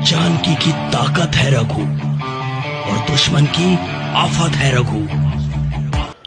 जानकी की ताकत है रघु और दुश्मन की आफत है रघु।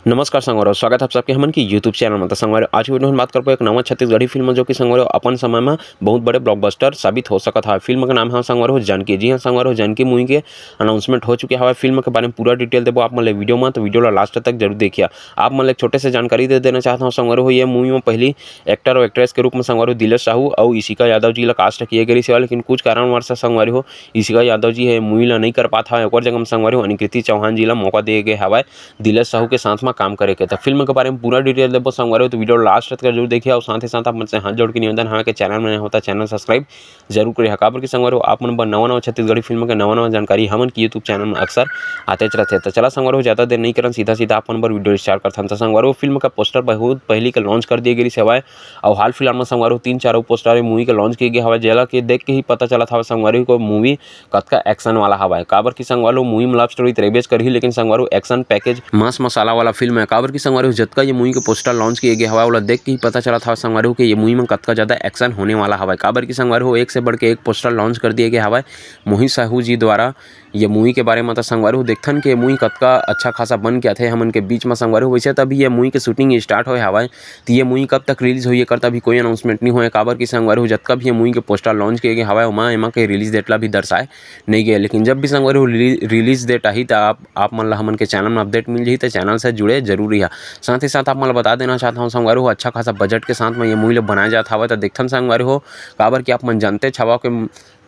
नमस्कार संगवार, स्वागत है आप सबके हमन की यूट्यूब चैनल में। तो संगवार आज की वीडियो में बात करबो एक नवा छत्तीसगढ़ी फिल्म जो कि संगवार अपन समय में बहुत बड़े ब्लॉकबस्टर साबित हो सकता है। फिल्म का नाम है संगवार जानकी। जी हाँ संगवार, जानकी मूवी के अनाउंसमेंट हो चुके हैं। फिल्म के बारे में पूरा डिटेल देबो आप मन वीडियो में, तो वीडियो ला लास्ट तक जरूर देखिए। आप मन एक छोटे से जानकारी दे देना चाहता हूँ संगवार, ये मूवी में पहली एक्टर और एक्ट्रेस के रूप में संगवार दिलेश साहू और इशिका यादव जी ला कास्ट किए गई सेवा, लेकिन कुछ कारणवश संगवार हो इशिका यादव जी है मूवी ला नहीं कर पाता है। और जगह में संगवार अनुकृति चौहान जी ला मौका दिए गए हवा दिलेश साहू के साथ में काम करे के। फिल्म के बारे में पूरा डिटेल देबो संगवार, तो वीडियो लास्ट तक जरूर देखिए। और साथ ही साथ आप मुझसे हाथ जोड़ के निवेदन है कि चैनल में होता चैनल सब्सक्राइब जरूर करिए। काबर की संगवार आप मन नवा छत्तीसगढ़ी फिल्म के नवा जानकारी हमन की यूट्यूब चैनल में अक्सर आते रहते। तो चला संगवार ज़्यादा देर नहीं करन, सीधा आप मन वीडियो स्टार्ट करथन। तो संगवार फिल्म का पोस्टर बहुत पहले के लॉन्च कर दिए गई सेवाएं और हाल फिलहाल में संगवार 3-4 पोस्टर मूवी के लॉन्च किए गए हवा, जेला के देख के ही पता चला था संगवार को मूवी कतका एक्शन वाला हवा है। काबर की संगवार मूवी में लव स्टोरी त्रेबेज कर ही, लेकिन संगवार एक्शन पैकेज मस्त मसाला वाला फिल्म है। काबर की संगवार जतका ये मूवी के पोस्टर लॉन्च किए गए हवा वाला देख के ही पता चला था संगवार कि ये मूवी में कतका ज़्यादा एक्शन होने वाला हवा। काबर की संगवार एक से बढ़ के एक पोस्टर लॉन्च कर दिए गए हवा मोहित साहू जी द्वारा ये मूवी के बारे में। तो संगवार देखथन कि मूवी कतका अच्छा खासा बन के आते हमन के बीच में संगवार। वैसे तभी ये मूवी के शूटिंग स्टार्ट होए हवा, तो ये मूवी कब तक रिलीज हुई करता भी कोई अनाउंसमेंट नहीं हुआ। काबर की संगवार जतका भी ये मूवी के पोस्टर लॉन्च किए गए हवा वहाँ एमा के रिलीज डेट ला भी दर्शाए नहीं गए। लेकिन जब भी संगवार रिलीज डेट आई तो आप मन ला हमन के चैनल में अपडेट मिल जाही, तो चैनल से जुड़े जरूरी है। साथ ही साथ आप मन बता देना चाहता हूँ संगवार अच्छा खासा बजट के साथ में ये मूवी बनाया जाता है। तो देखथन संगवार हो काबर कि आप मन जानते छवा के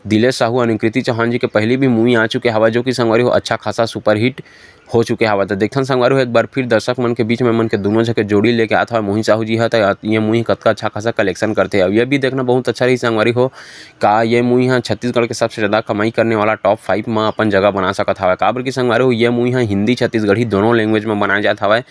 दिलेश साहू और अनुकृति चौहान जी के पहले भी मूवी आ चुके हवा जो कि संगवार हो अच्छा खासा सुपरहिट हो चुके हवा। तो देखथन संगवार एक बार फिर दर्शक मन के बीच में मन के दोनों जगह जोड़ी लेके आता है मोहित साहू जी है। तो ये मूवी कतका अच्छा खासा कलेक्शन करते हैं। अब ये भी देखना बहुत अच्छा रही संगवारी हो का ये मूवी है छत्तीसगढ़ के सबसे ज़्यादा कमाई करने वाला टॉप 5 में अपन जगह बना सकता है। काबर की संगवार हो ये मूवी है हिंदी छत्तीसगढ़ी दोनों लैंग्वेज में बनाया जाता है।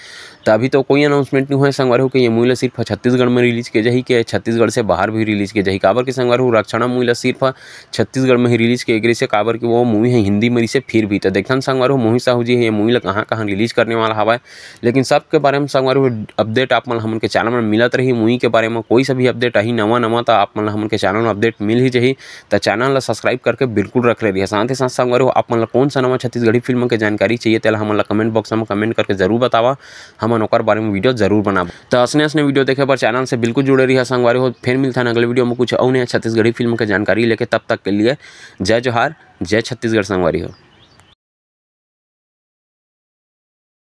तो अभी तो कोई अनाउंसमेंट नहीं हुआ संगवार हो कि ये मूवी सिर्फ छत्तीसगढ़ में रिलीज किए जाही कि छत्तीसगढ़ से बाहर भी रिलीज किए जाही। काबर की संगवार हो रक्षणा मूवी सिर्फ छत्तीसगढ़ में ही रिलीज किए गई से, काबर की वो मूवी है हिंदी में से फिर भी। तो देखथन संगवार हो मोहित साहू जी है ये मूवी कहाँ रिलीज करने वाला हवा। लेकिन सबके बारे में संगवार अपडेट आप मन हमन के चैनल में मिलत रही। मूवी के बारे में कोई सा भी अपडेट आई नवा तो आप मन हमन के चैनल में अपडेट मिल ही जाही। तो चैनल ला सब्सक्राइब करके बिल्कुल रख ले रही है। साथ ही साथ संगवार आप मन कौन सा नवा छत्तीसगढ़ी फिल्म के जानकारी चाहिए तेला हमन कमेंट बॉक्स में कमेंट करके जरूर बतावा, हमन ओकर बारे में वीडियो जरूर बनाब। तो असने वीडियो देखे पर चैनल से बिल्कुल जुड़े रही है संगवार हो। फिर मिलता है अगले वीडियो में कुछ और नया छत्तीसगढ़ी फिल्म के जानकारी लेके। तब तक के लिए जय जोहार, जय छत्तीसगढ़ संगवारी हो।